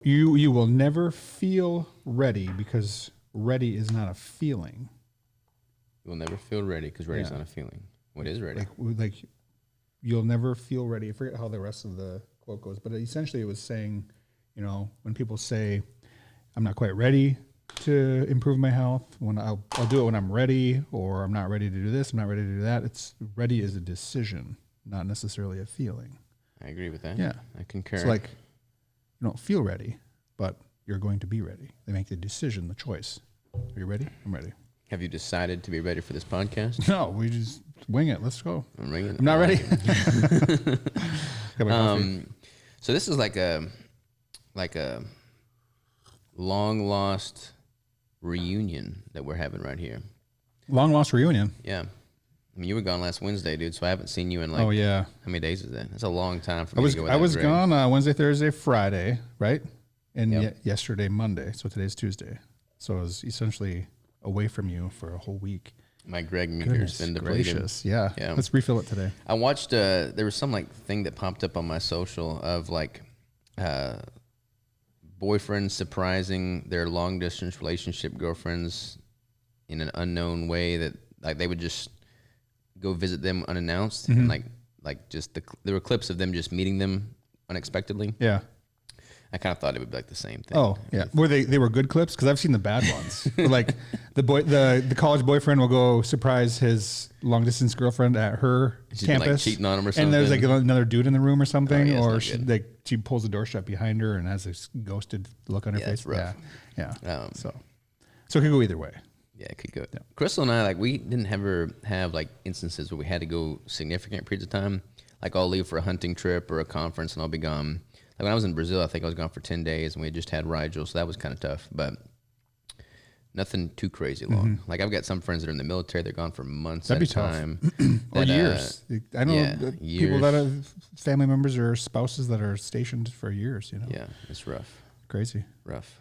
You will never feel ready because ready is not a feeling. You will never feel ready because ready is not a feeling. What is ready? Like you'll never feel ready. I forget how the rest of the quote goes, but essentially it was saying, when people say, I'm not quite ready to improve my health, when I'll do it when I'm ready, or I'm not ready to do this, I'm not ready to do that. It's ready is a decision, not necessarily a feeling. I agree with that. Yeah. I concur. It's like you don't feel ready, but you're going to be ready. They make the decision, the choice. Are you ready? I'm ready. Have you decided to be ready for this podcast? No, we just wing it. Let's go. I'm not ready. So this is like a long lost reunion that we're having right here. Long lost reunion. Yeah. I mean, you were gone last Wednesday, dude, so I haven't seen you in Oh yeah. How many days is that? That's a long time for me to go without I was Greg. gone Wednesday, Thursday, Friday, right? And Yep. yesterday, Monday. So today's Tuesday. So I was essentially away from you for a whole week. My Greg meter's been depleted. Gracious. Yeah. Let's refill it today. I watched, there was some thing that popped up on my social of boyfriends surprising their long distance relationship girlfriends in an unknown way, that they would just go visit them unannounced. Mm-hmm. And there were clips of them just meeting them unexpectedly. Yeah. I kind of thought it would be like the same thing. Oh yeah, were they were good clips? Because I've seen the bad ones. Like the college boyfriend will go surprise his long distance girlfriend at her She's campus, been, cheating on him or something. And there's another dude in the room or something, Oh, yeah, or she pulls the door shut behind her and has this ghosted look on her face. It's rough. Yeah. So it could go either way. Yeah, it could go. Yeah. Crystal and I, we didn't ever have instances where we had to go significant periods of time. I'll leave for a hunting trip or a conference and I'll be gone. When I was in Brazil, I think I was gone for 10 days and we had just had Rigel, so that was kind of tough, but nothing too crazy long. Mm-hmm. I've got some friends that are in the military, they're gone for months That'd at be a tough. time. Or years. I know people years. that have family members or spouses that are stationed for years, Yeah, it's rough. Crazy. Rough.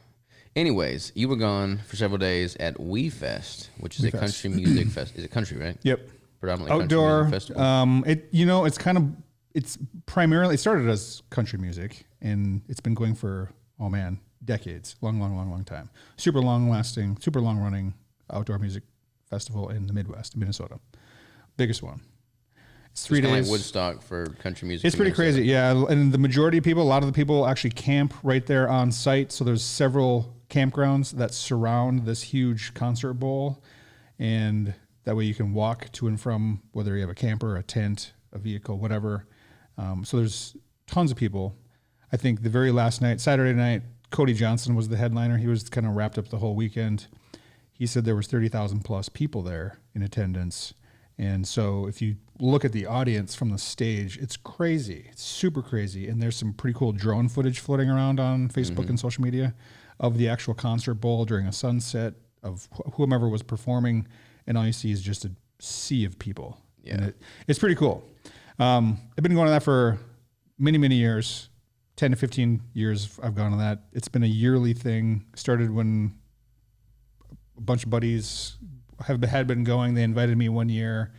Anyways, you were gone for several days at WeFest, which is a country music fest. Is it country, right? Yep. Predominantly outdoor country music festival. It's primarily, it started as country music and it's been going for, decades, long time. Super long lasting, super long running outdoor music festival in the Midwest, Minnesota. Biggest one. It's 3 days. Like Woodstock for country music. It's pretty crazy. Yeah. And the majority of people, a lot of the people actually camp right there on site. So there's several campgrounds that surround this huge concert bowl. And that way you can walk to and from, whether you have a camper, a tent, a vehicle, whatever. So there's tons of people. I think the very last night, Saturday night, Cody Johnson was the headliner. He was kind of wrapped up the whole weekend. He said there was 30,000 plus people there in attendance. And so if you look at the audience from the stage, it's crazy. It's super crazy. And there's some pretty cool drone footage floating around on Facebook and social media of the actual concert bowl during a sunset of whomever was performing. And all you see is just a sea of people. Yeah. And it's pretty cool. I've been going to that for many, many years, 10 to 15 years I've gone to that. It's been a yearly thing. Started when a bunch of buddies had been going. They invited me one year,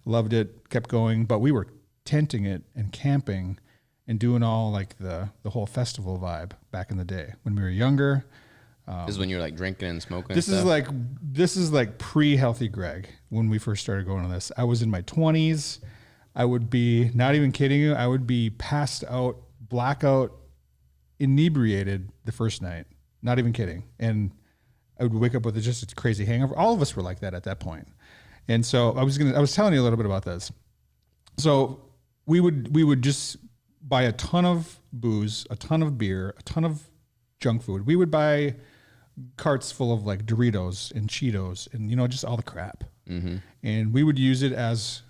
loved it, kept going, but we were tenting it and camping and doing all the whole festival vibe back in the day when we were younger. This is when you're drinking and smoking. This is like pre-healthy Greg when we first started going to this. I was in my 20s. I would be, not even kidding you, I would be passed out, blackout, inebriated the first night. Not even kidding. And I would wake up with just a crazy hangover. All of us were like that at that point. And so I was telling you a little bit about this. So we would just buy a ton of booze, a ton of beer, a ton of junk food. We would buy carts full of Doritos and Cheetos and, just all the crap. Mm-hmm. And we would use it as,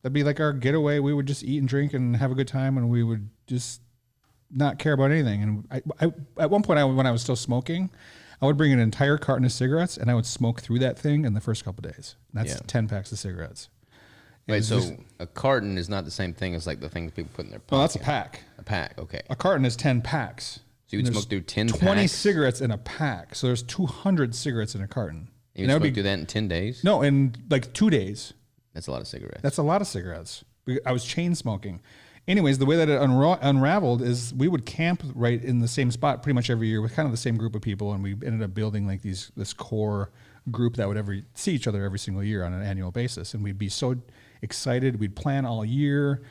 that'd be our getaway. We would just eat and drink and have a good time. And we would just not care about anything. And I at one point, when I was still smoking, I would bring an entire carton of cigarettes and I would smoke through that thing in the first couple of days. And that's 10 packs of cigarettes. Wait, so a carton is not the same thing as the things people put in their pocket? Well, that's a pack. A pack, okay. A carton is 10 packs. So you would smoke through 10 packs? 20 cigarettes in a pack. So there's 200 cigarettes in a carton. You would smoke through that in 10 days? No, in 2 days. That's a lot of cigarettes. That's a lot of cigarettes. I was chain smoking. anyways, the way that it unraveled is we would camp right in the same spot pretty much every year with kind of the same group of people. And we ended up building like this core group that would see each other every single year on an annual basis. And we'd be so excited. We'd plan all year.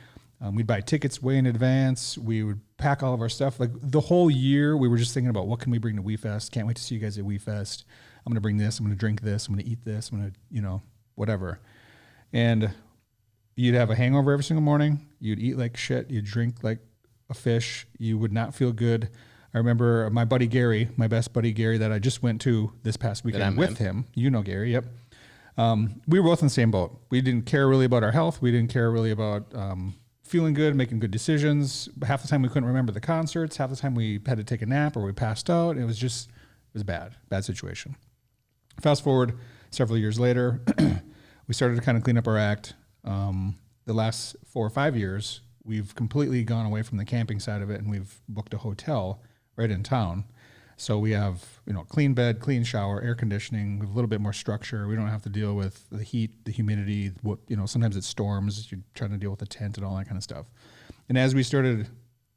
We'd buy tickets way in advance. We would pack all of our stuff. Like the whole year, we were just thinking about what can we bring to WeFest. Can't wait to see you guys at WeFest. I'm going to bring this. I'm going to drink this. I'm going to eat this. I'm going to, whatever. And you'd have a hangover every single morning. You'd eat like shit. You'd drink like a fish. You would not feel good. I remember my buddy Gary, my best buddy Gary, that I just went to this past weekend with him. You know Gary, yep. We were both in the same boat. We didn't care really about our health. We didn't care really about feeling good, making good decisions. Half the time we couldn't remember the concerts. Half the time we had to take a nap or we passed out. It was bad situation. Fast forward several years later, we started to kind of clean up our act. The last 4 or 5 years, we've completely gone away from the camping side of it, and we've booked a hotel right in town. So we have, clean bed, clean shower, air conditioning, a little bit more structure. We don't have to deal with the heat, the humidity. Sometimes it storms. You're trying to deal with the tent and all that kind of stuff. And as we started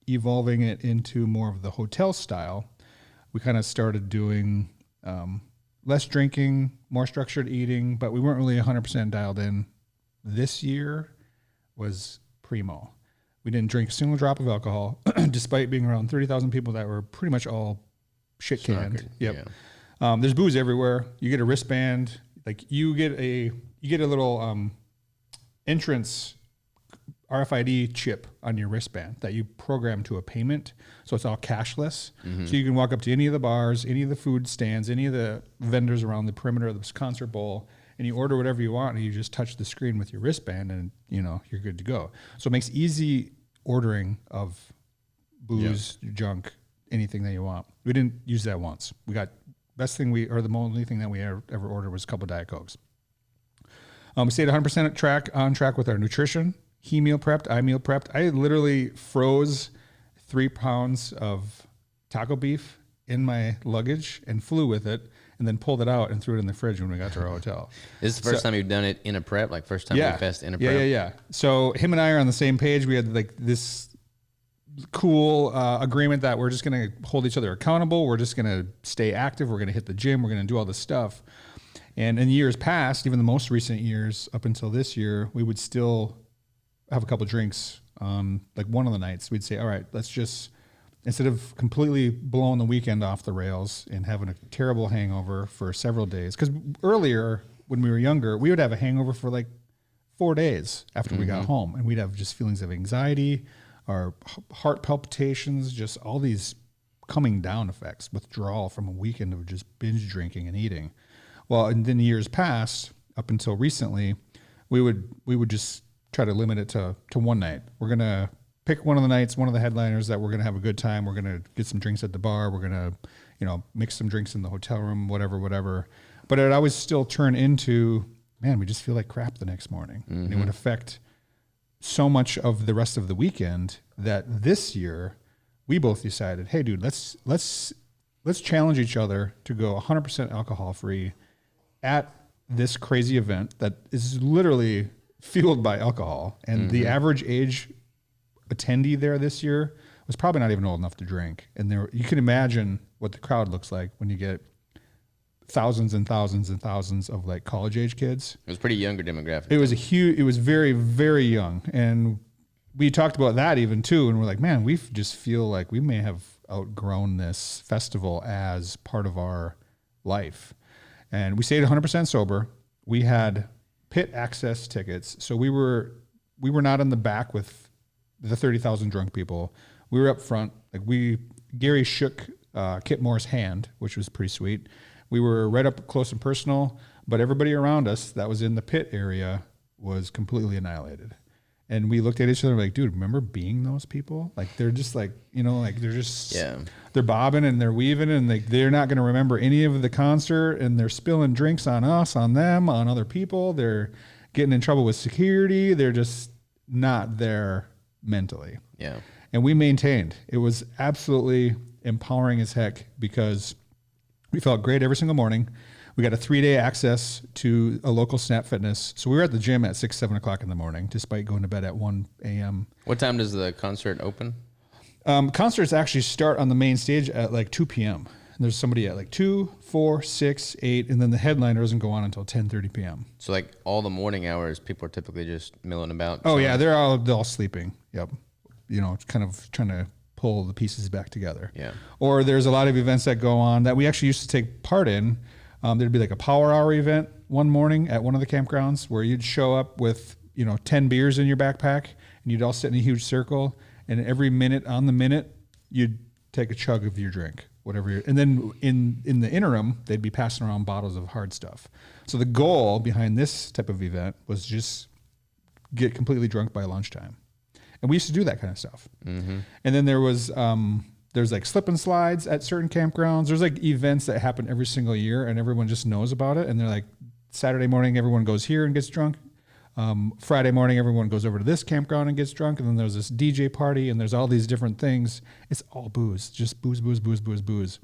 evolving it into more of the hotel style, we kind of started doing less drinking, more structured eating, but we weren't really 100% dialed in. This year was primo. We didn't drink a single drop of alcohol, despite being around 30,000 people that were pretty much all shit canned. Yep. Yeah. There's booze everywhere. You get a wristband. Like you get a little entrance RFID chip on your wristband that you program to a payment. So it's all cashless. Mm-hmm. So you can walk up to any of the bars, any of the food stands, any of the vendors around the perimeter of this concert bowl, and you order whatever you want, and you just touch the screen with your wristband, and you're good to go. So it makes easy ordering of booze, junk, anything that you want. We didn't use that once. We got the only thing that we ever ordered was a couple of Diet Cokes. We stayed 100% on track with our nutrition. He meal prepped, I meal prepped. I literally froze 3 pounds of taco beef in my luggage and flew with it, and then pulled it out and threw it in the fridge when we got to our hotel. This is the first time you've done it in a prep, like first time we fest in a prep? Yeah. So him and I are on the same page. We had like this cool agreement that we're just going to hold each other accountable. We're just going to stay active. We're going to hit the gym. We're going to do all this stuff. And in years past, even the most recent years up until this year, we would still have a couple drinks. Like one of the nights, we'd say, all right, let's just, instead of completely blowing the weekend off the rails and having a terrible hangover for several days. Because earlier, when we were younger, we would have a hangover for like 4 days after we got home. And we'd have just feelings of anxiety, our heart palpitations, just all these coming down effects, withdrawal from a weekend of just binge drinking and eating. Well, and then years past, up until recently, we would just try to limit it to one night. We're going to pick one of the nights, one of the headliners that we're going to have a good time. We're going to get some drinks at the bar. We're going to, mix some drinks in the hotel room, whatever. But it always still turn into, man, we just feel like crap the next morning. Mm-hmm. And it would affect so much of the rest of the weekend that this year we both decided, hey, dude, let's challenge each other to go 100% alcohol free at this crazy event that is literally fueled by alcohol. And the average age attendee there this year was probably not even old enough to drink. And you can imagine what the crowd looks like when you get thousands and thousands and thousands of like college age kids. It was pretty younger demographic. It was very, very young. And we talked about that even too. And we're like, man, we just feel like we may have outgrown this festival as part of our life. And we stayed 100% sober. We had pit access tickets. So we were not in the back with the 30,000 drunk people. We were up front. Gary shook Kip Moore's hand, which was pretty sweet. We were right up close and personal, but everybody around us that was in the pit area was completely annihilated. And we looked at each other like, dude, remember being those people? Like, they're just like, they're just, they're bobbing and they're weaving and they're not going to remember any of the concert, and they're spilling drinks on us, on them, on other people. They're getting in trouble with security. They're just not there mentally. Yeah. And we maintained. It was absolutely empowering as heck because we felt great every single morning. We got a 3-day access to a local Snap Fitness. So we were at the gym at 6, 7 o'clock in the morning, despite going to bed at 1 a.m. What time does the concert open? Concerts actually start on the main stage at like 2 p.m. There's somebody at like 2, 4, 6, 8, and then the headliner doesn't go on until 10:30 p.m. So like all the morning hours, people are typically just milling about. Oh yeah, they're all sleeping. Yep. You know, kind of trying to pull the pieces back together. Yeah. Or there's a lot of events that go on that we actually used to take part in. There'd be like a power hour event one morning at one of the campgrounds where you'd show up with, 10 beers in your backpack and you'd all sit in a huge circle, and every minute on the minute you'd take a chug of your drink, and then in the interim they'd be passing around bottles of hard stuff. So the goal behind this type of event was just get completely drunk by lunchtime. And we used to do that kind of stuff. Mm-hmm. And then there's like slip and slides at certain campgrounds. There's like events that happen every single year and everyone just knows about it. And they're like, Saturday morning, everyone goes here and gets drunk. Friday morning, everyone goes over to this campground and gets drunk. And then there's this DJ party and there's all these different things. It's all booze, just booze, booze, booze, booze, booze.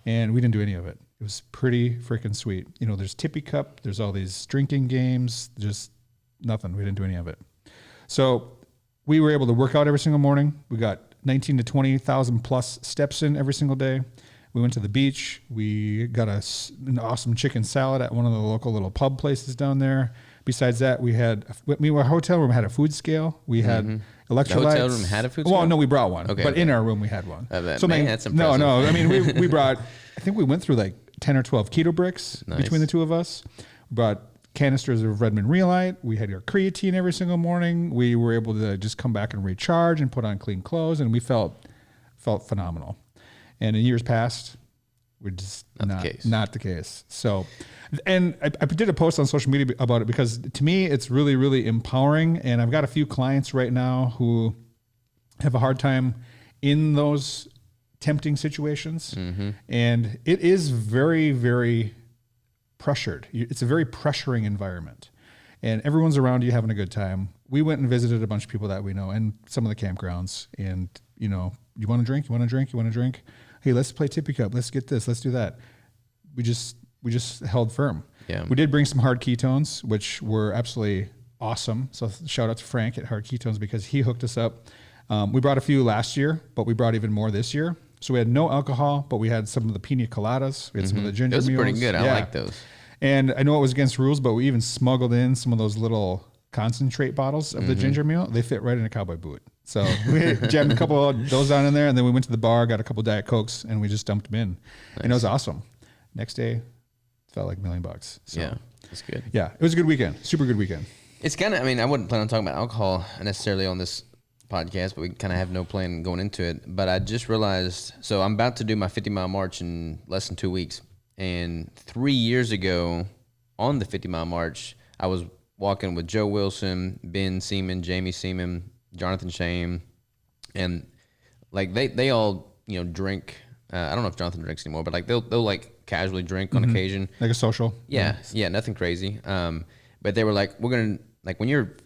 And we didn't do any of it. It was pretty freaking sweet. There's Tippy Cup. There's all these drinking games, just nothing. We didn't do any of it. So we were able to work out every single morning. We got 19 to 20,000 plus steps in every single day. We went to the beach. We got an awesome chicken salad at one of the local little pub places down there. Besides that, our hotel room had a food scale. We had electrolytes. The hotel room had a food scale? Well, no, we brought one. Okay, but in our room we had one. That's impressive. No. I mean, we brought, I think we went through like 10 or 12 keto bricks between the two of us. We brought canisters of Redmond Reelite. We had our creatine every single morning. We were able to just come back and recharge and put on clean clothes, and we felt phenomenal. And in years past, we're just not the case. So, and I did a post on social media about it because to me, it's really, really empowering. And I've got a few clients right now who have a hard time in those tempting situations. Mm-hmm. And it is very, very pressured. It's a very pressuring environment. And everyone's around you having a good time. We went and visited a bunch of people that we know and some of the campgrounds. And, you want to drink? You want to drink? You want to drink? Hey, let's play Tippy Cup. Let's get this. Let's do that. We just held firm. Yeah. We did bring some hard ketones, which were absolutely awesome. So shout out to Frank at Hard Ketones because he hooked us up. We brought a few last year, but we brought even more this year. So we had no alcohol, but we had some of the pina coladas. We had some of the ginger mules. Those are pretty good. I like those. And I know it was against rules, but we even smuggled in some of those little concentrate bottles of the ginger mule. They fit right in a cowboy boot. So we jammed a couple of those down in there, and then we went to the bar, got a couple of Diet Cokes, and we just dumped them in. Nice. And it was awesome. Next day, felt like $1 million. So, yeah, that's good. Yeah, it was a good weekend. Super good weekend. It's kind of, I wouldn't plan on talking about alcohol necessarily on this podcast, but we kind of have no plan going into it. But I just realized, so I'm about to do my 50-mile march in less than 2 weeks. And 3 years ago on the 50-mile march, I was walking with Joe Wilson, Ben Seaman, Jamie Seaman, Jonathan Shame, and like they all, drink. I don't know if Jonathan drinks anymore, but like they'll like casually drink on occasion. Like a social. Yeah. Nothing crazy. But they were like, we're going to, like when you're,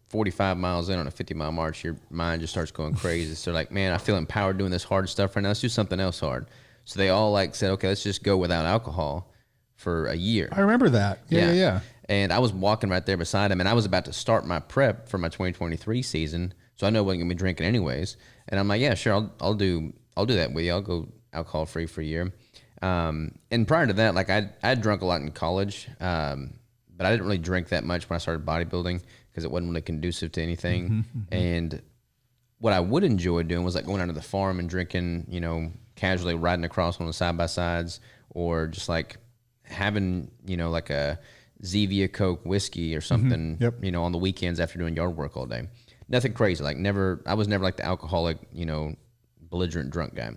45 miles in on a 50-mile march, your mind just starts going crazy. So like, man, I feel empowered doing this hard stuff right now. Let's do something else hard. So they all like said, okay, let's just go without alcohol for a year. I remember that. Yeah. And I was walking right there beside him, and I was about to start my prep for my 2023 season. So I know I wasn't gonna be drinking anyways. And I'm like, yeah, sure, I'll do that with you. I'll go alcohol free for a year. And prior to that, like I'd drunk a lot in college, but I didn't really drink that much when I started bodybuilding because it wasn't really conducive to anything. And what I would enjoy doing was like going out to the farm and drinking, casually riding across on the side-by-sides, or just like having, like a Zevia Coke whiskey or something, on the weekends after doing yard work all day. Nothing crazy. Like I was never like the alcoholic, belligerent drunk guy,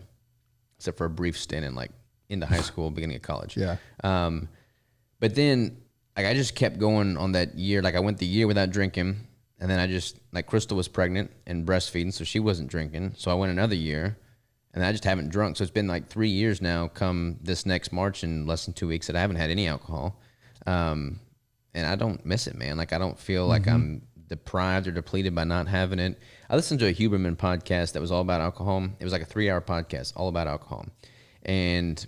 except for a brief stint in like into high school, beginning of college. Yeah. But then like I just kept going on that year. Like I went the year without drinking, and then I just, like Crystal was pregnant and breastfeeding, so she wasn't drinking. So I went another year, and I just haven't drunk. So it's been like 3 years now come this next March in less than 2 weeks that I haven't had any alcohol. And I don't miss it, man. Like I don't feel like I'm deprived or depleted by not having it. I listened to a Huberman podcast that was all about alcohol. It was like a 3-hour podcast all about alcohol. And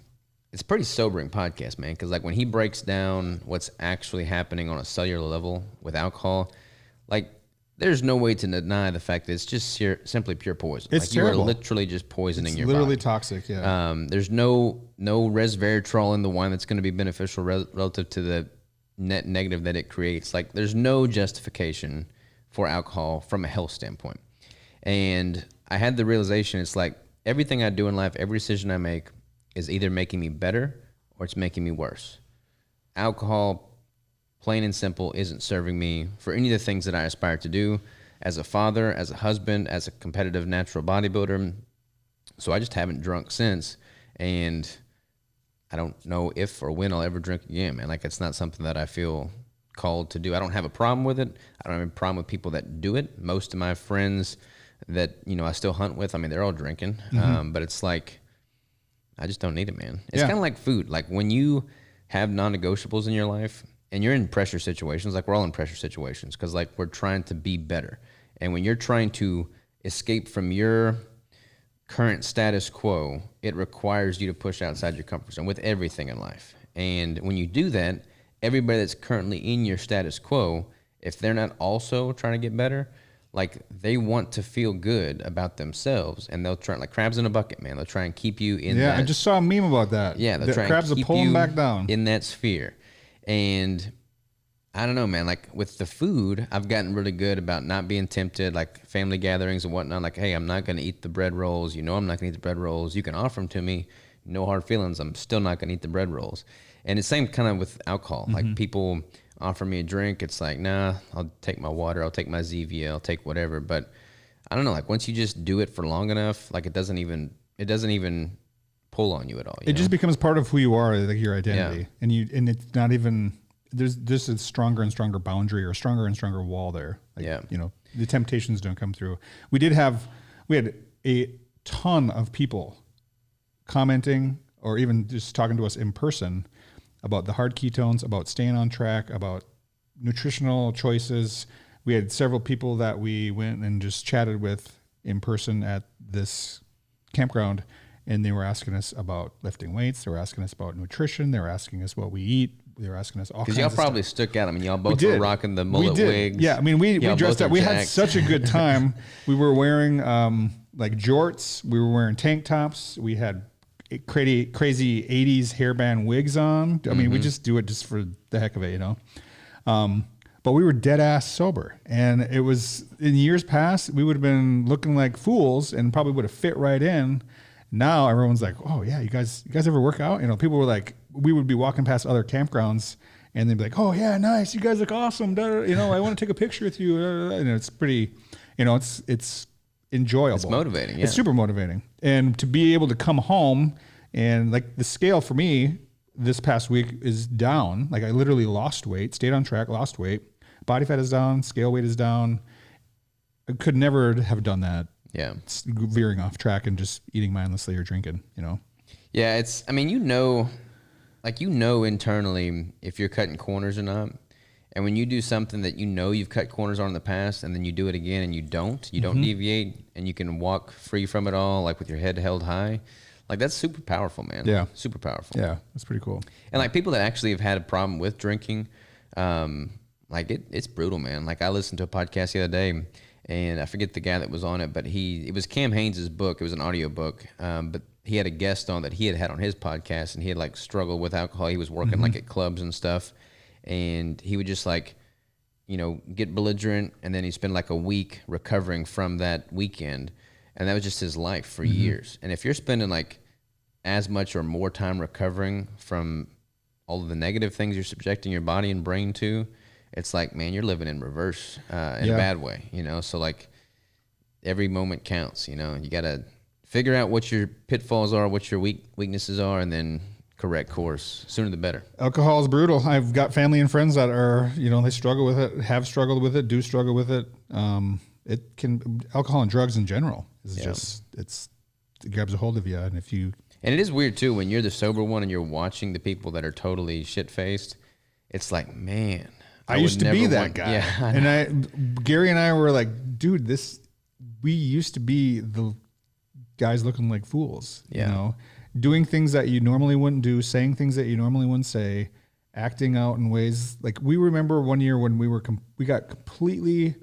it's a pretty sobering podcast, man. Because like when he breaks down what's actually happening on a cellular level with alcohol, like there's no way to deny the fact that it's just simply pure poison. It's like terrible. You are literally just poisoning your literally body. Toxic. Yeah. There's no resveratrol in the wine that's going to be beneficial relative to the net negative that it creates. Like there's no justification for alcohol from a health standpoint. And I had the realization, it's like everything I do in life, every decision I make is either making me better or it's making me worse. Alcohol, plain and simple, isn't serving me for any of the things that I aspire to do as a father, as a husband, as a competitive natural bodybuilder. So I just haven't drunk since. And I don't know if or when I'll ever drink again, man. Like it's not something that I feel called to do. I don't have a problem with it. I don't have a problem with people that do it. Most of my friends that, you know, I still hunt with, I mean, they're all drinking. But it's like, I just don't need it, man. It's kind of like food. Like when you have non-negotiables in your life and you're in pressure situations, like we're all in pressure situations because like we're trying to be better. And when you're trying to escape from your current status quo, it requires you to push outside your comfort zone with everything in life. And when you do that, everybody that's currently in your status quo, if they're not also trying to get better, like they want to feel good about themselves and they'll try, like crabs in a bucket, man. They'll try and keep you in that. I just saw a meme about that. Yeah, they'll try crabs and keep are pulling you back down in that sphere. And I don't know, man, like with the food, I've gotten really good about not being tempted, like family gatherings and whatnot. Like, hey, I'm not going to eat the bread rolls. You know, I'm not going to eat the bread rolls. You can offer them to me. No hard feelings. I'm still not going to eat the bread rolls. And it's same kind of with alcohol. Like people offer me a drink. It's like, nah, I'll take my water. I'll take my Zevia. I'll take whatever. But I don't know. Like once you just do it for long enough, like it doesn't even pull on you at all. It just becomes part of who you are, like your identity. Yeah. And it's not even, there's just a stronger and stronger boundary or a stronger and stronger wall there. Like, you know, the temptations don't come through. We had a ton of people commenting or even just talking to us in person about the hard ketones, about staying on track, about nutritional choices. We had several people that we went and just chatted with in person at this campground, and they were asking us about lifting weights. They were asking us about nutrition. They were asking us what we eat. They were asking us all kinds of stuff. Because y'all probably stuck out. I mean, y'all both were rocking the mullet wigs. Yeah, I mean, we dressed up. We had such a good time. We were wearing like jorts. We were wearing tank tops. We had crazy 80s hairband wigs on. I mean, we just do it just for the heck of it, you know. But we were dead ass sober, and it was in years past we would have been looking like fools and probably would have fit right in. Now everyone's like, oh yeah, you guys ever work out? You know, people were like, we would be walking past other campgrounds and they'd be like, oh yeah, nice, you guys look awesome. You know, I want to take a picture with you. And it's pretty, you know, it's enjoyable. It's motivating. Yeah. It's super motivating. And to be able to come home and like the scale for me this past week is down. Like I literally lost weight, stayed on track, lost weight. Body fat is down, scale weight is down. I could never have done that. Yeah. Veering off track and just eating mindlessly or drinking, you know? Yeah. I mean, you know internally if you're cutting corners or not. And when you do something that you know you've cut corners on in the past and then you do it again and you don't deviate and you can walk free from it all, like with your head held high, like that's super powerful, man. Yeah. Super powerful. Yeah. That's pretty cool. And like people that actually have had a problem with drinking, like it's brutal, man. Like I listened to a podcast the other day and I forget the guy that was on it, but it was Cam Haynes' book. It was an audio book. But he had a guest on that he had on his podcast and he had like struggled with alcohol. He was working like at clubs and stuff. And he would just like, you know, get belligerent and then he'd spend like a week recovering from that weekend. And that was just his life for years. And if you're spending like as much or more time recovering from all of the negative things you're subjecting your body and brain to, it's like, man, you're living in reverse in a bad way, you know? So like every moment counts, you know, you got to figure out what your pitfalls are, what your weaknesses are, and then correct course. Sooner the better. Alcohol is brutal. I've got family and friends that are, you know, they struggle with it, have struggled with it, do struggle with it. Alcohol and drugs in general is just, it grabs a hold of you. And and it is weird too, when you're the sober one and you're watching the people that are totally shit-faced, it's like, man, I used to be that guy. Yeah, and Gary and I were like, dude, we used to be the guys looking like fools, you know? doing things that you normally wouldn't do, saying things that you normally wouldn't say, acting out in ways like we remember one year when we got completely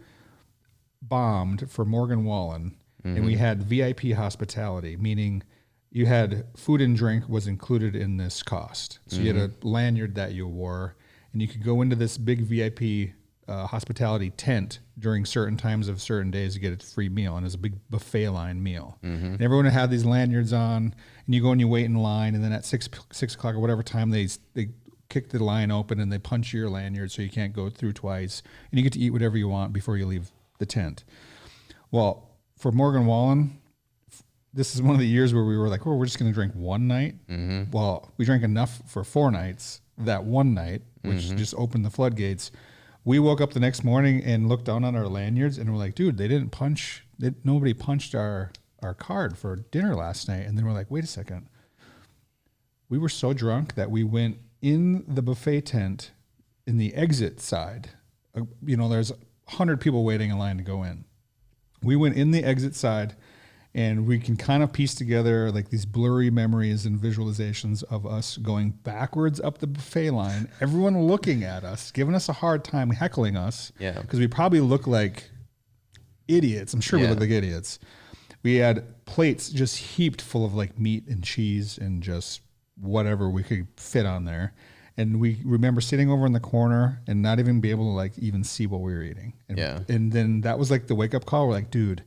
bombed for Morgan Wallen, and we had VIP hospitality, meaning you had food and drink was included in this cost. So you had a lanyard that you wore, and you could go into this big VIP hospitality tent during certain times of certain days to get a free meal, and it was a big buffet line meal. And everyone had these lanyards on, and you go and you wait in line, and then at 6 o'clock or whatever time they kick the line open and they punch your lanyard so you can't go through twice, and you get to eat whatever you want before you leave the tent. Well, for Morgan Wallen, this is one of the years where we were like, oh, we're just going to drink one night. Well, we drank enough for 4 nights that one night, which just opened the floodgates. We woke up the next morning and looked down on our lanyards, and we're like, dude, nobody punched our card for dinner last night. And then we're like, wait a second. We were so drunk that we went in the buffet tent in the exit side. There's 100 people waiting in line to go in. We went in the exit side, and we can kind of piece together like these blurry memories and visualizations of us going backwards up the buffet line, everyone looking at us, giving us a hard time, heckling us. Yeah. Because we probably look like idiots. I'm sure we look like idiots. We had plates just heaped full of like meat and cheese and just whatever we could fit on there. And we remember sitting over in the corner and not even be able to like even see what we were eating. And then that was like the wake up call. We're like, dude,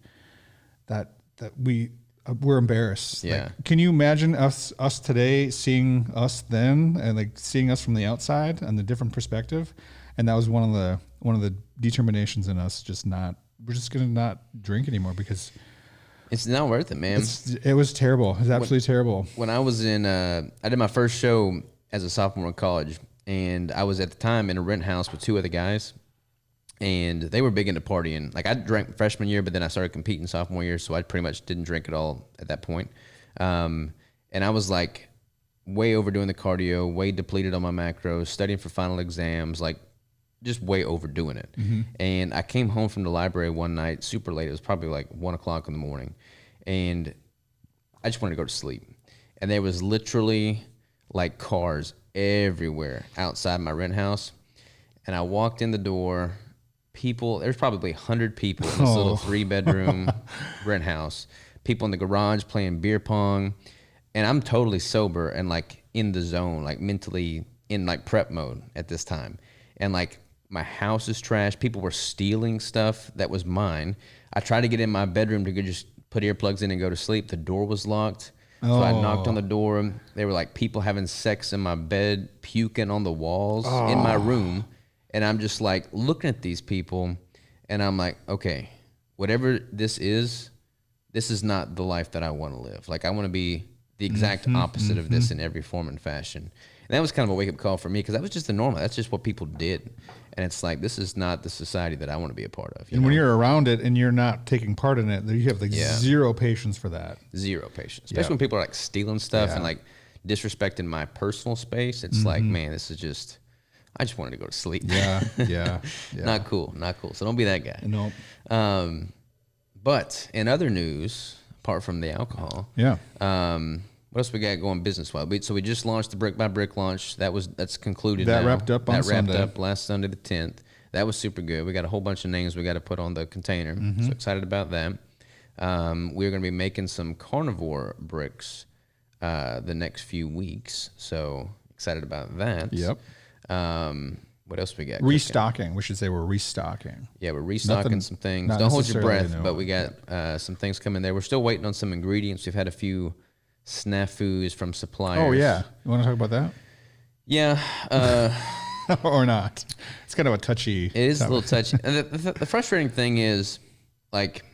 we're embarrassed. Yeah. Like, can you imagine us today seeing us then and like seeing us from the outside and the different perspective? And that was one of the determinations in us. We're just gonna not drink anymore because it's not worth it, man. It was terrible. It was absolutely terrible. When I was I did my first show as a sophomore in college, and I was at the time in a rent house with 2 other guys, and they were big into partying. Like I drank freshman year, but then I started competing sophomore year, so I pretty much didn't drink at all at that point. And I was like way overdoing the cardio, way depleted on my macros, studying for final exams, like just way overdoing it. And I came home from the library one night super late. It was probably like 1 o'clock in the morning, and I just wanted to go to sleep. And there was literally like cars everywhere outside my rent house. And I walked in the door. There's probably 100 people in this little 3-bedroom rent house. People in the garage playing beer pong. And I'm totally sober and like in the zone, like mentally in like prep mode at this time. And like my house is trashed. People were stealing stuff that was mine. I tried to get in my bedroom to go just put earplugs in and go to sleep. The door was locked. So I knocked on the door. There were like people having sex in my bed, puking on the walls in my room. And I'm just like looking at these people, and I'm like, okay, whatever this is not the life that I want to live. Like I want to be the exact opposite of this in every form and fashion. And that was kind of a wake-up call for me because that was just the normal. That's just what people did. And it's like, this is not the society that I want to be a part of. When you're around it and you're not taking part in it, you have like zero patience for that. Zero patience. Especially when people are like stealing stuff and like disrespecting my personal space. It's like, man, this is just, I just wanted to go to sleep. Yeah. Not cool. So don't be that guy. Nope. But in other news, apart from the alcohol, what else we got going business-wise? So we just launched the Brick by Brick launch. That's concluded. That now. wrapped up on Sunday. That wrapped up last Sunday the 10th. That was super good. We got a whole bunch of names we got to put on the container. So excited about that. We're going to be making some carnivore bricks the next few weeks. So excited about that. Yep. What else we got? Restocking. We should say we're restocking. Yeah, we're restocking some things. Don't hold your breath, but we got some things coming there. We're still waiting on some ingredients. We've had a few snafus from suppliers. Oh, yeah. You want to talk about that? Yeah. Or not. It's kind of a touchy. It is a little touchy. And the frustrating thing is, like,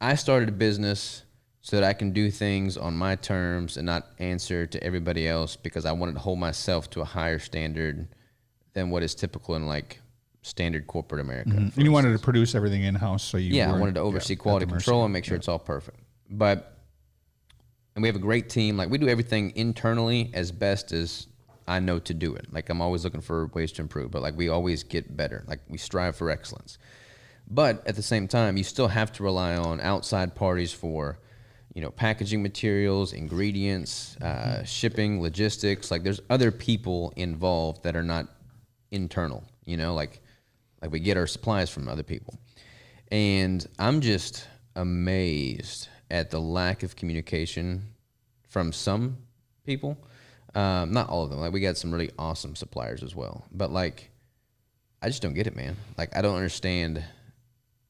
I started a business so that I can do things on my terms and not answer to everybody else because I wanted to hold myself to a higher standard than what is typical in, like, standard corporate America. And you wanted to produce everything in-house, so you I wanted to oversee quality control and make sure it's all perfect. And we have a great team. Like, we do everything internally as best as I know to do it. Like, I'm always looking for ways to improve, but like we always get better. Like, we strive for excellence. But at the same time, you still have to rely on outside parties for, packaging materials, ingredients, shipping, logistics. Like there's other people involved that are not internal, like we get our supplies from other people. And I'm just amazed at the lack of communication from some people. Not all of them. Like we got some really awesome suppliers as well. But like, I just don't get it, man. Like I don't understand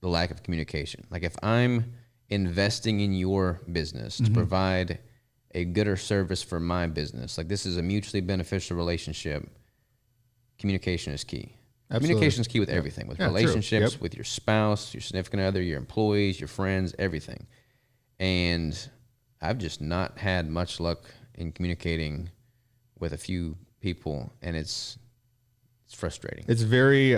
the lack of communication. Like if I'm investing in your business to provide a gooder service for my business, like this is a mutually beneficial relationship, communication is key. Absolutely. Communication is key with everything, with relationships, with your spouse, your significant other, your employees, your friends, everything. And I've just not had much luck in communicating with a few people, and it's frustrating. It's very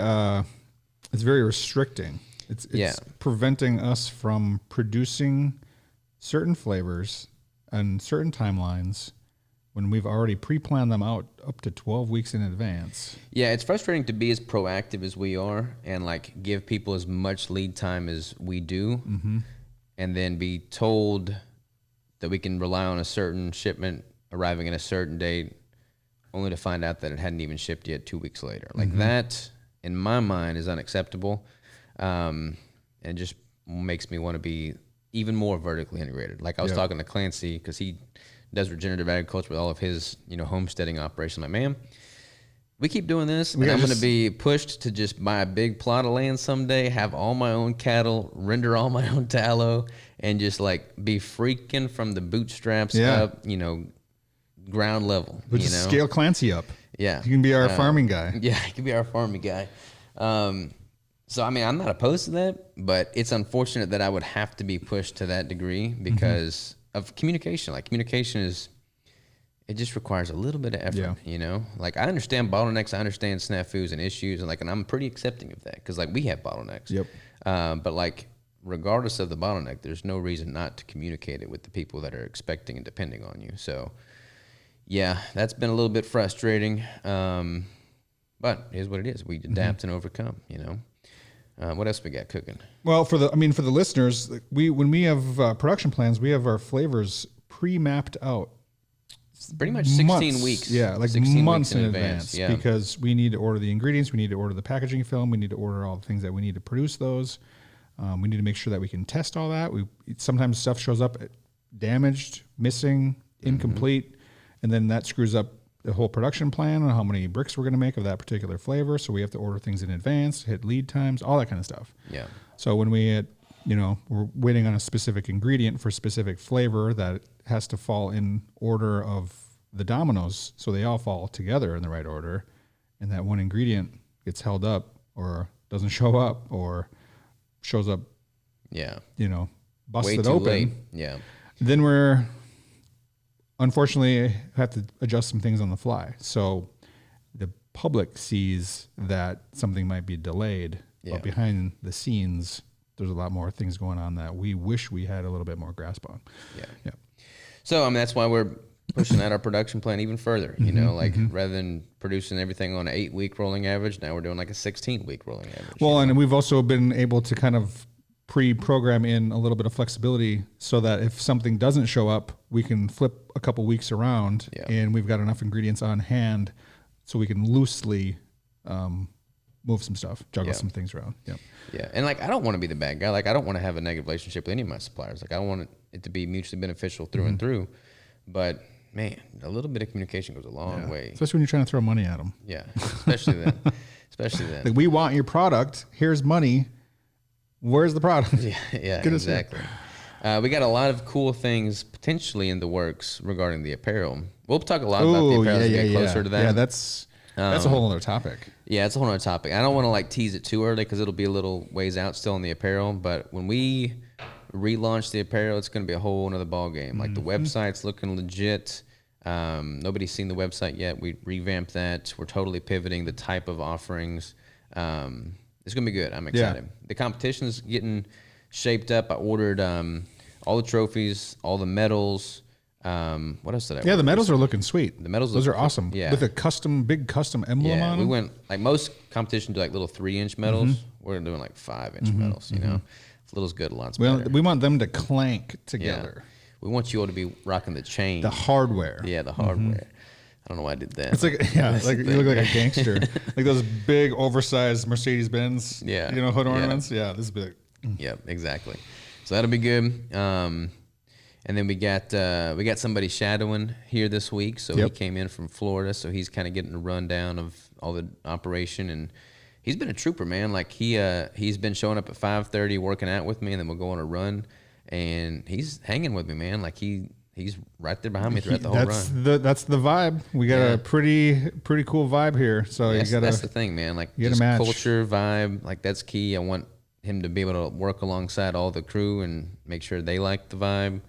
restricting. It's preventing us from producing certain flavors and certain timelines when we've already pre-planned them out up to 12 weeks in advance. Yeah, it's frustrating to be as proactive as we are and like give people as much lead time as we do, and then be told that we can rely on a certain shipment arriving at a certain date, only to find out that it hadn't even shipped yet 2 weeks later. Like that, in my mind, is unacceptable. And just makes me want to be even more vertically integrated. Like I was talking to Clancy, because he does regenerative agriculture with all of his, homesteading operation. Like, man, we keep doing this, and I'm going to be pushed to just buy a big plot of land someday, have all my own cattle, render all my own tallow, and just like be freaking from the bootstraps up, ground level. We'll just scale Clancy up. Yeah. You can be our farming guy. Yeah, he can be our farming guy. So, I mean, I'm not opposed to that, but it's unfortunate that I would have to be pushed to that degree because of communication. Like, communication it just requires a little bit of effort, Like, I understand bottlenecks, I understand snafus and issues, and I'm pretty accepting of that because, like, we have bottlenecks. Yep. But, like, regardless of the bottleneck, there's no reason not to communicate it with the people that are expecting and depending on you. So, yeah, that's been a little bit frustrating, but it is what it is. We adapt and overcome, What else we got cooking? Well, for the listeners, when we have production plans, we have our flavors pre-mapped out. Pretty much 16 months. weeks. Yeah, like 16 months in advance. Because we need to order the ingredients, we need to order the packaging film, we need to order all the things that we need to produce those. We need to make sure that we can test all that. Sometimes stuff shows up damaged, missing, incomplete, and then that screws up the whole production plan on how many bricks we're going to make of that particular flavor. So we have to order things in advance, hit lead times, all that kind of stuff. Yeah. So when we're waiting on a specific ingredient for specific flavor that has to fall in order of the dominoes, so they all fall together in the right order, and that one ingredient gets held up or doesn't show up or shows up, busted way too open. Late. Yeah. Then we're unfortunately have to adjust some things on the fly. So the public sees that something might be delayed, but behind the scenes, there's a lot more things going on that we wish we had a little bit more grasp on. Yeah. So, that's why we're pushing out our production plan even further, rather than producing everything on an 8-week rolling average, now we're doing like a 16-week rolling average. Well, and we've also been able to kind of pre-program in a little bit of flexibility so that if something doesn't show up, we can flip a couple weeks around and we've got enough ingredients on hand so we can loosely move some stuff, juggle some things around. Yeah. And I don't want to be the bad guy. I don't want to have a negative relationship with any of my suppliers. I want it to be mutually beneficial through and through. But man, a little bit of communication goes a long way. Especially when you're trying to throw money at them. Yeah. Especially then. We want your product. Here's money. Where's the product? Yeah, exactly. We got a lot of cool things potentially in the works regarding the apparel. We'll talk a lot about the apparel as we get closer to that. Yeah, that's a whole other topic. Yeah, it's a whole other topic. I don't want to tease it too early because it'll be a little ways out still in the apparel. But when we relaunch the apparel, it's going to be a whole other ball game. The website's looking legit. Nobody's seen the website yet. We revamped that. We're totally pivoting the type of offerings. It's going to be good. I'm excited. Yeah. The competition is getting shaped up. I ordered all the trophies, all the medals. What else did I order? Yeah, the medals are looking sweet. The medals Those are awesome. Yeah. With a big custom emblem on them. We went, most competitions do little 3-inch medals. We're doing 5-inch medals, It's little's good, lots better. We want them to clank together. we want you all to be rocking the chain. The hardware. Yeah, the hardware. I don't know why I did that. It's like, yeah, like you look like a gangster. Like those big, oversized Mercedes-Benz, hood ornaments. Yeah, this is big. Yeah, exactly. So that'll be good. And then we got somebody shadowing here this week. So he came in from Florida. So he's kind of getting a rundown of all the operation. And he's been a trooper, man. Like he's been showing up at 5:30, working out with me, and then we'll go on a run. And he's hanging with me, man. Like he's right there behind me throughout the whole run. That's the vibe. We got a pretty cool vibe here. So that's the thing, man. Like just culture, vibe, like that's key. I want him to be able to work alongside all the crew and make sure they like the vibe.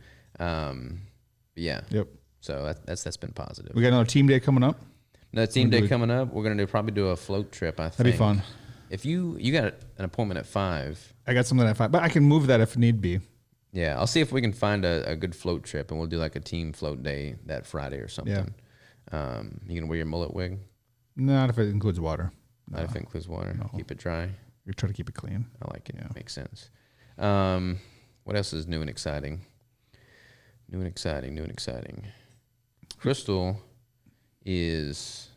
Yeah. Yep. So that's been positive. We got another team day coming up. Another team day coming up. We're gonna probably do a float trip. I think that'd be fun. If you got an appointment at 5, I got something at 5, but I can move that if need be. Yeah, I'll see if we can find a good float trip, and we'll do like a team float day that Friday or something. Yeah. You gonna wear your mullet wig? Not if it includes water. Not if it includes water. No. Keep it dry. You try to keep it clean. I like it. Yeah. Makes sense. What else is new and exciting? New and exciting. Crystal is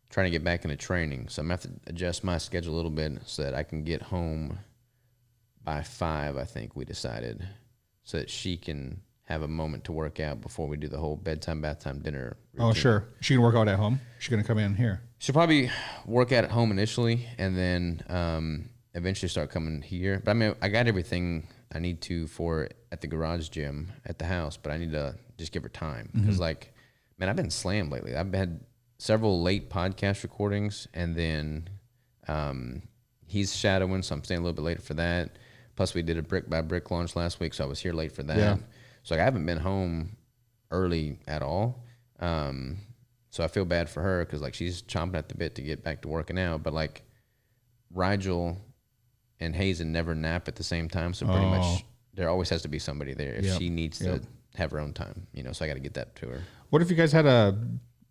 trying to get back into training, so I'm gonna have to adjust my schedule a little bit so that I can get home by 5. I think we decided, so that she can have a moment to work out before we do the whole bedtime, bath time, dinner routine. Oh, sure. She can work out at home. She's gonna come in here. She'll probably work out at home initially, and then eventually start coming here. But I mean, I got everything I need to for at the garage gym at the house, but I need to just give her time because, like, man, I've been slammed lately. I've had several late podcast recordings, and then he's shadowing, so I'm staying a little bit later for that. Plus, we did a brick by brick launch last week, so I was here late for that. Yeah. So like, I haven't been home early at all. So I feel bad for her because like she's chomping at the bit to get back to working out, but like Rigel and Hazen never nap at the same time, so pretty much there always has to be somebody there if she needs to have her own time, so I got to get that to her. What if you guys had a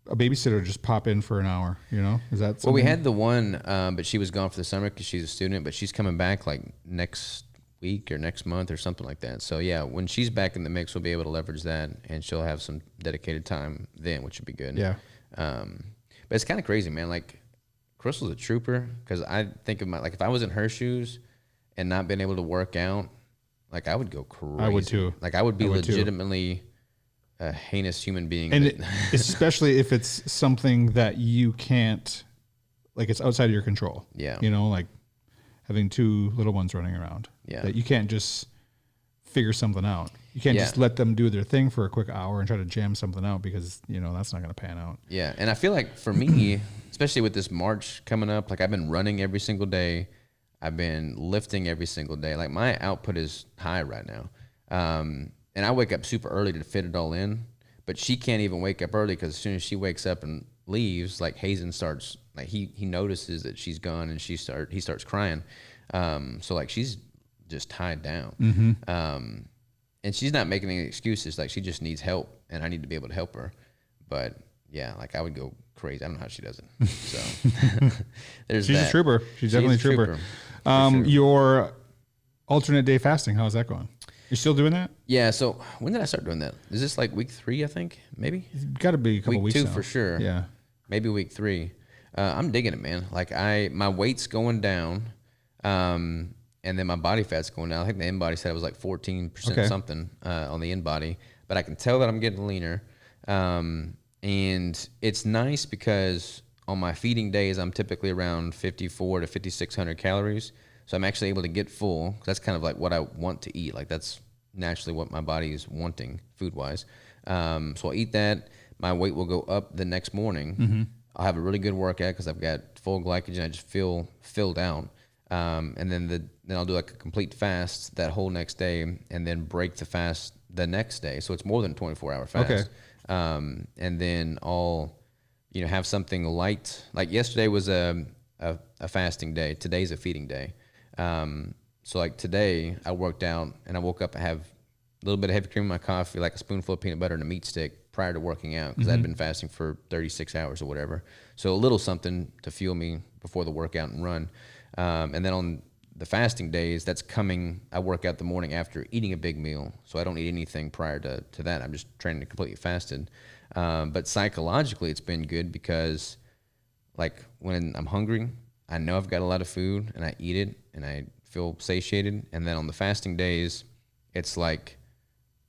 babysitter just pop in for an hour, Is that something? Well, we had the one, but she was gone for the summer because she's a student, but she's coming back like next week or next month or something like that. So yeah, when she's back in the mix, we'll be able to leverage that, and she'll have some dedicated time then, which would be good. Yeah. But it's kind of crazy, man. Like, Crystal's a trooper because I think of like if I was in her shoes and not being able to work out, like I would go crazy. I would too. Like I would be legitimately a heinous human being. And especially if it's something that you can't, like it's outside of your control. Yeah. Like having 2 little ones running around. Yeah. That you can't just figure something out. You can't just let them do their thing for a quick hour and try to jam something out because, that's not going to pan out. Yeah. And I feel like for me, especially with this March coming up, like I've been running every single day. I've been lifting every single day. Like my output is high right now. And I wake up super early to fit it all in, but she can't even wake up early because as soon as she wakes up and leaves, like Hazen starts, like he notices that she's gone and he starts crying. So like she's just tied down. Mm-hmm. And she's not making any excuses. Like she just needs help and I need to be able to help her. But yeah, like I would go crazy. I don't know how she does it. So there's she's a trooper. She's definitely a trooper. Sure. Your alternate day fasting, how's that going? You still doing that? Yeah. So when did I start doing that? Is this like week 3, I think? Maybe? It's got to be a couple weeks week 2 now. for sure. Yeah. Maybe week 3. I'm digging it, man. Like my weight's going down. And then my body fat's going down. I think the in body said it was like 14% something on the in body. But I can tell that I'm getting leaner. And it's nice because on my feeding days, I'm typically around 54 to 5,600 calories. So I'm actually able to get full. That's kind of like what I want to eat. Like that's naturally what my body is wanting food-wise. So I'll eat that. My weight will go up the next morning. Mm-hmm. I'll have a really good workout because I've got full glycogen. I just feel filled out. And then I'll do like a complete fast that whole next day and then break the fast the next day. So it's more than a 24-hour fast. Okay. And then I'll, have something light. Like yesterday was a fasting day. Today's a feeding day. So like today I worked out and I woke up, I have a little bit of heavy cream in my coffee, like a spoonful of peanut butter and a meat stick prior to working out because I'd been fasting for 36 hours or whatever. So a little something to fuel me before the workout and run. And then on the fasting days, I work out the morning after eating a big meal. So I don't eat anything prior to that. I'm just training to completely fasted. But psychologically, it's been good because like when I'm hungry, I know I've got a lot of food and I eat it and I feel satiated. And then on the fasting days, it's like,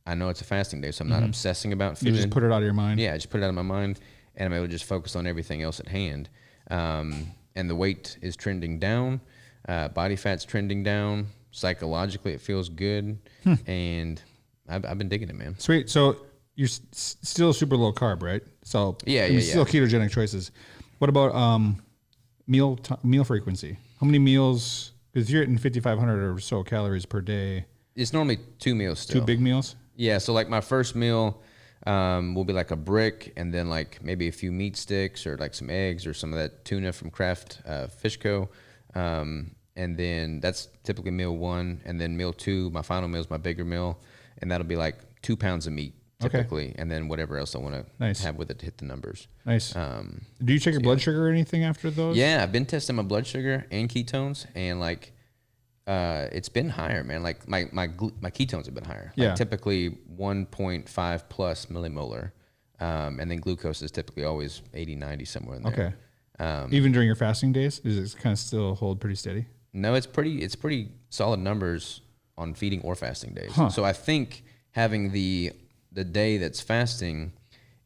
I know it's a fasting day, so I'm not obsessing about food. You just put it out of your mind. Yeah, I just put it out of my mind, and I'm able to just focus on everything else at hand. And the weight is trending down, body fat's trending down. Psychologically, it feels good, and I've been digging it, man. Sweet. So you're still super low carb, right? So still ketogenic choices. What about meal frequency? How many meals? Because you're hitting 5,500 or so calories per day. It's normally 2 meals still. 2 big meals? Yeah, so like my first meal will be like a brick and then like maybe a few meat sticks or like some eggs or some of that tuna from Kraft Fish Co. And then that's typically meal 1. And then meal 2, my final meal is my bigger meal. And that'll be like 2 pounds of meat typically. Okay. And then whatever else I want to have with it to hit the numbers. Nice. Do you check your blood sugar or anything after those? Yeah, I've been testing my blood sugar and ketones, and like it's been higher, man. Like my ketones have been higher. Like typically 1.5 plus millimolar. And then glucose is typically always 80, 90, somewhere in there. Okay. Even during your fasting days, does it kind of still hold pretty steady? No, it's pretty solid numbers on feeding or fasting days. So I think having the day that's fasting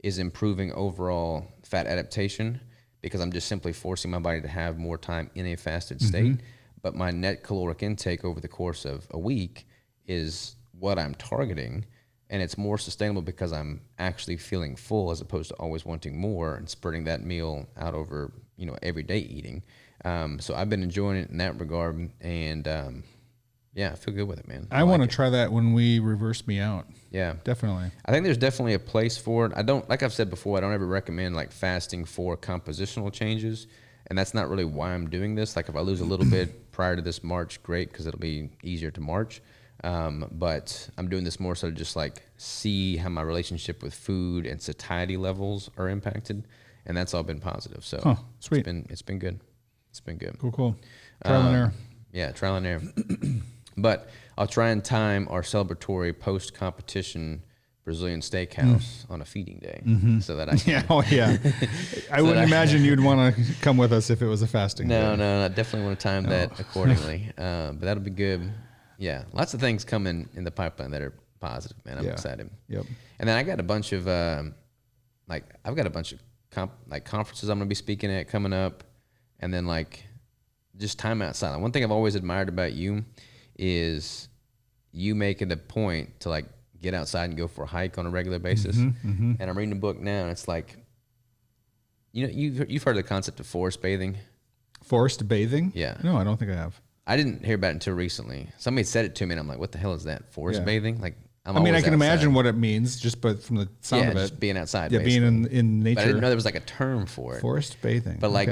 is improving overall fat adaptation because I'm just simply forcing my body to have more time in a fasted state. But my net caloric intake over the course of a week is what I'm targeting, and it's more sustainable because I'm actually feeling full as opposed to always wanting more and spreading that meal out over, everyday eating. So I've been enjoying it in that regard, and I feel good with it, man. I want to try that when we reverse me out. Yeah, definitely. I think there's definitely a place for it. Like I've said before, I don't ever recommend like fasting for compositional changes. And that's not really why I'm doing this. Like if I lose a little bit prior to this March, great, because it'll be easier to march. But I'm doing this more so to just like see how my relationship with food and satiety levels are impacted. And that's all been positive. So sweet. It's been good. It's been good. Cool. Trial and error. Yeah, trial and error. But I'll try and time our celebratory post-competition Brazilian steakhouse on a feeding day so that I can. I wouldn't imagine you'd want to come with us if it was a fasting day. No, I definitely want to time that accordingly. But that'll be good. Yeah, lots of things coming in the pipeline that are positive, man. I'm excited. Yep. And then I got a bunch of conferences I'm going to be speaking at coming up, and then like just time outside. One thing I've always admired about you is you make it a point to like get outside and go for a hike on a regular basis. And I'm reading a book now, and it's like, you've heard of the concept of forest bathing. Forest bathing? Yeah. No, I don't think I have. I didn't hear about it until recently. Somebody said it to me, and I'm like, what the hell is that? Forest bathing? Like, I can imagine what it means, but from the sound of it. Just being outside. Yeah, basically. Being in nature. But I didn't know there was like a term for it. Forest bathing. But like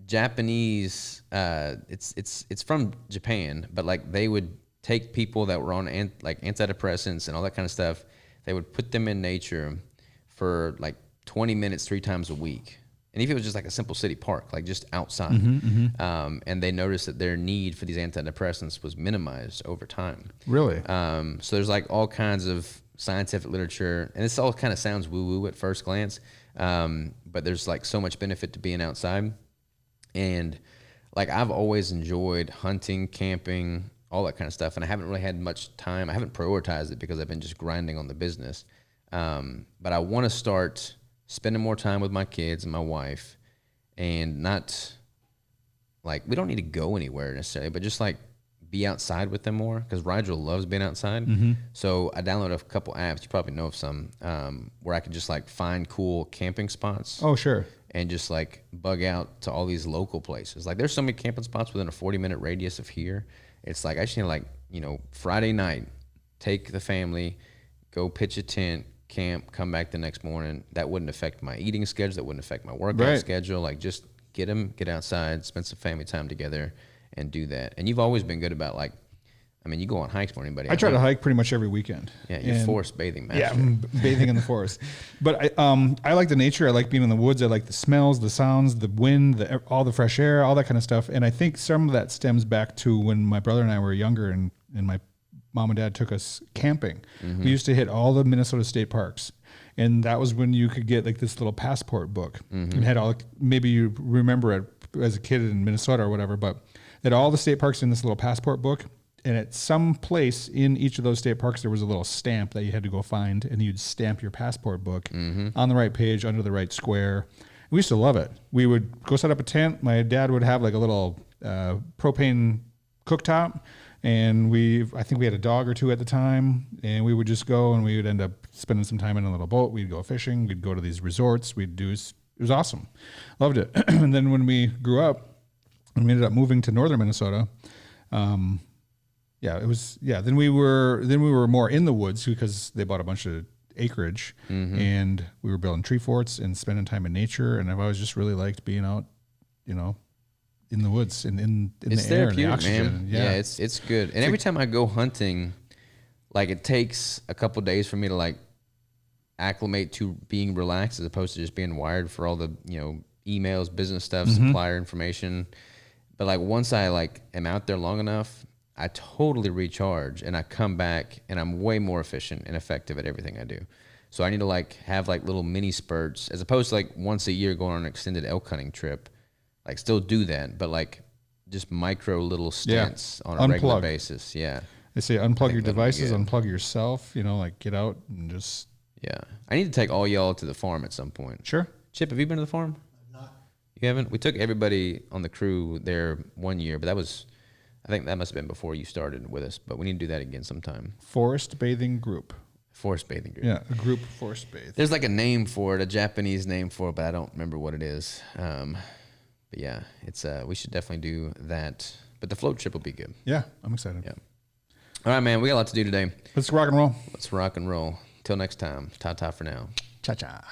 Japanese, it's from Japan, but like they would take people that were on like antidepressants and all that kind of stuff. They would put them in nature for like 20 minutes 3 times a week. And if it was just like a simple city park, like just outside. And they noticed that their need for these antidepressants was minimized over time. Really? So there's like all kinds of scientific literature, and this all kind of sounds woo-woo at first glance, but there's like so much benefit to being outside. And like I've always enjoyed hunting, camping, all that kind of stuff. And I haven't really had much time. I haven't prioritized it because I've been just grinding on the business. But I want to start spending more time with my kids and my wife, and not like, we don't need to go anywhere necessarily, but just like be outside with them more, because Rigel loves being outside. So I downloaded a couple apps, you probably know of some, where I could just like find cool camping spots. Oh, sure. And just like bug out to all these local places. Like there's so many camping spots within a 40-minute radius of here. It's like, I just need to like, Friday night, take the family, go pitch a tent, camp, come back the next morning. That wouldn't affect my eating schedule. That wouldn't affect my workout schedule. Like just get outside, spend some family time together and do that. And you've always been good about like I mean, you go on hikes more than anybody. I try to hike pretty much every weekend. Yeah, you're forced bathing master. Yeah, I'm bathing in the forest. But I like the nature. I like being in the woods. I like the smells, the sounds, the wind, all the fresh air, all that kind of stuff. And I think some of that stems back to when my brother and I were younger and my mom and dad took us camping. We used to hit all the Minnesota state parks. And that was when you could get like this little passport book and had all, maybe you remember it as a kid in Minnesota or whatever, but that all the state parks in this little passport book. And at some place in each of those state parks, there was a little stamp that you had to go find, and you'd stamp your passport book on the right page, under the right square. We used to love it. We would go set up a tent. My dad would have like a little propane cooktop, and I think we had a dog or two at the time, and we would just go, and we would end up spending some time in a little boat. We'd go fishing. We'd go to these resorts. It was awesome. Loved it. And then when we grew up, and we ended up moving to northern Minnesota, then we were more in the woods because they bought a bunch of acreage, and we were building tree forts and spending time in nature. And I've always just really liked being out, in the woods and in the air and the oxygen. Man. Yeah, it's good. And every time I go hunting, like it takes a couple of days for me to like acclimate to being relaxed as opposed to just being wired for all the emails, business stuff, supplier information. But like once I like am out there long enough, I totally recharge and I come back and I'm way more efficient and effective at everything I do. So I need to like have like little mini spurts as opposed to like once a year going on an extended elk hunting trip. Like still do that, but like just micro little stints on a regular basis. Yeah. They say unplug your devices, unplug yourself, like get out and just. Yeah. I need to take all y'all to the farm at some point. Sure. Chip, have you been to the farm? I've not. You haven't? We took everybody on the crew there one year, but I think that must have been before you started with us, but we need to do that again sometime. Forest bathing group. Forest bathing group. Yeah, a group forest bathe. There's like a name for it, a Japanese name for it, but I don't remember what it is. But yeah, it's we should definitely do that. But the float trip will be good. Yeah, I'm excited. Yeah. All right, man, we got a lot to do today. Let's rock and roll. Let's rock and roll. Till next time. Ta-ta for now. Cha-cha.